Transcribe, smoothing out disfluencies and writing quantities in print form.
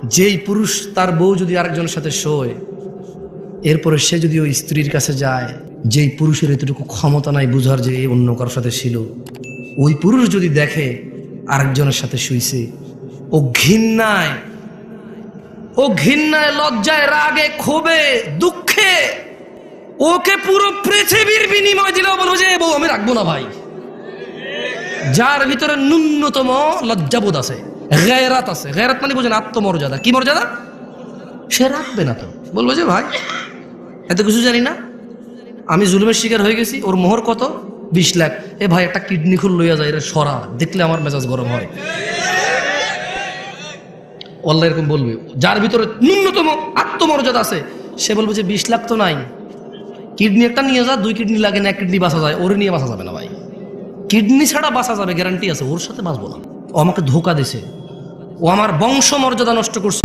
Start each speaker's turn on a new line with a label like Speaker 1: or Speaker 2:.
Speaker 1: যেই পুরুষ তার বউ যদি আরেকজনের সাথে শোয়, এরপরে সে যদি ওই স্ত্রীর কাছে যায়, যেই পুরুষের এতটুকু ক্ষমতা নাই বুঝার যে এই অন্য কারোর সাথে ছিল, ওই পুরুষ যদি দেখে আরেকজনের সাথে শুইছে, ও ঘৃণায় লজ্জায় রাগে ক্ষোভে দুঃখে ওকে পুরো পৃথিবীর বিনিময় দিলেও বলবো যে বউ আমি রাখবো না ভাই। যার ভিতরে ন্যূনতম লজ্জাবোধ আছে, গায়রাত আছে, গায়রাত মানে বোঝেন আত্মমর্যাদা, কি মর্যাদা, সে রাখবে না। তো বলবো যে ভাই এত কিছু জানি না, আমি জুলুমের শিকার হয়ে গেছি, ওর মোহর কত 20 লাখ, এ ভাই একটা কিডনি খুল লইয়া যায়, এর সরা দেখলে আমার মেজাজ গরম হয়। আল্লাহ এরকম বলবে। যার ভিতরে ন্যূনতম আত্মমর্যাদা আছে সে বলবে যে 20 লাখ তো নাই, কিডনি একটা নিয়ে যা, 2 কিডনি লাগে না, 1 কিডনি বাঁচা যায়, ওরে নিয়ে বাঁচা যাবে না ভাই, কিডনি ছাড়া বাঁচা যাবে গ্যারান্টি আছে, ওর সাথে বাঁচবো না। ও আমাকে ধোকা দিছে, ও আমার বংশ মর্যাদা নষ্ট করছে।